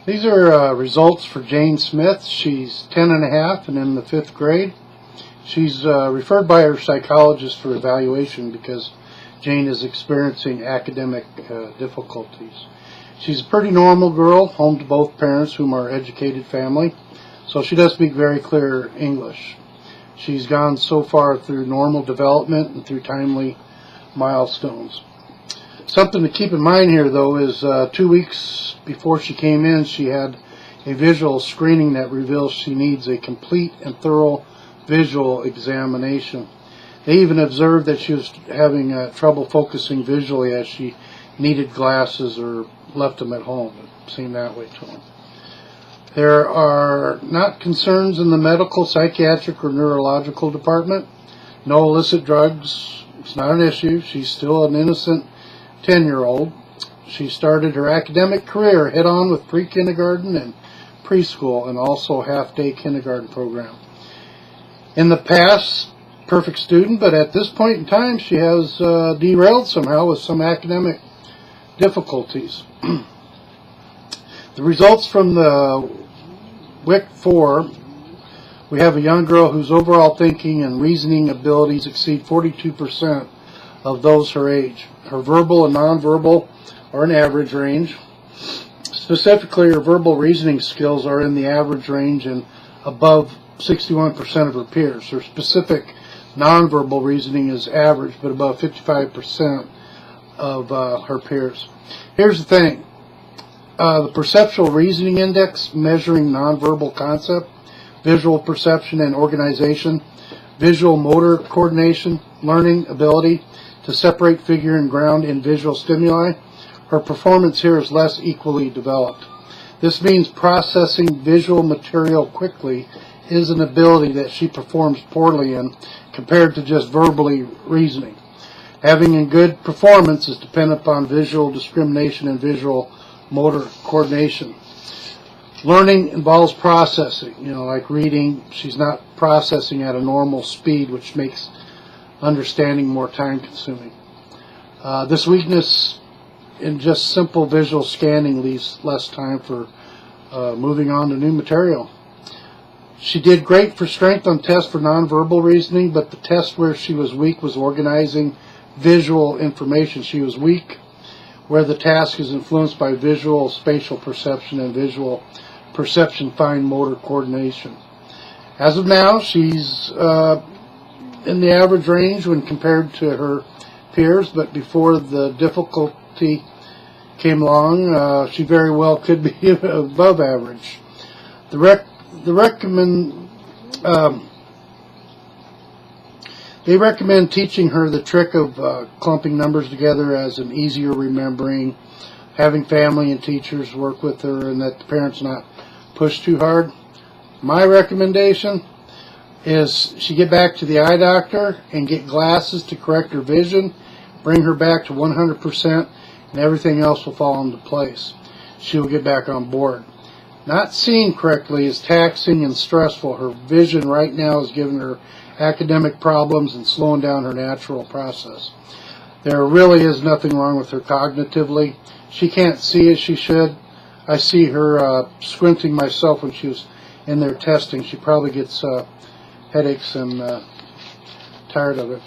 These are results for Jane Smith. She's 10 and a half and in the 5th grade. She's referred by her psychologist for evaluation because Jane is experiencing academic difficulties. She's a pretty normal girl, home to both parents whom are educated family, so she does speak very clear English. She's gone so far through normal development and through timely milestones. Something to keep in mind here, though, is 2 weeks before she came in, she had a visual screening that reveals she needs a complete and thorough visual examination. They even observed that she was having trouble focusing visually as she needed glasses or left them at home. It seemed that way to them. There are not concerns in the medical, psychiatric, or neurological department. No illicit drugs. It's not an issue. She's still an innocent 10-year-old. She started her academic career head-on with pre-kindergarten and preschool and also half-day kindergarten program. In the past, perfect student, but at this point in time she has derailed somehow with some academic difficulties. The results from the WIC 4, we have a young girl whose overall thinking and reasoning abilities exceed 42% of those her age. Her verbal and nonverbal are in average range. Specifically, her verbal reasoning skills are in the average range and above 61% of her peers. Her specific nonverbal reasoning is average, but above 55% of her peers. Here's the thing. The Perceptual Reasoning Index, measuring nonverbal concept, visual perception and organization, visual motor coordination, learning ability to separate figure and ground in visual stimuli. Her performance here is less equally developed. This means processing visual material quickly is an ability that she performs poorly in compared to just verbally reasoning. Having a good performance is dependent upon visual discrimination and visual motor coordination. Learning involves processing, like reading. She's not processing at a normal speed, which makes understanding more time consuming. This weakness in just simple visual scanning leaves less time for moving on to new material. She did great for strength on test for nonverbal reasoning, but the test where she was weak was organizing visual information. She was weak where the task is influenced by visual spatial perception and visual perception fine motor coordination. As of now, she's in the average range when compared to her peers, but before the difficulty came along, she very well could be above average. They recommend teaching her the trick of clumping numbers together as an easier remembering, having family and teachers work with her, and that the parents not push too hard. My recommendation is she get back to the eye doctor and get glasses to correct her vision, bring her back to 100%, and everything else will fall into place. She will get back on board. Not seeing correctly is taxing and stressful. Her vision right now is giving her academic problems and slowing down her natural process. There really is nothing wrong with her cognitively. She can't see as she should. I see her squinting myself when she was in there testing. She probably gets headaches and tired of it.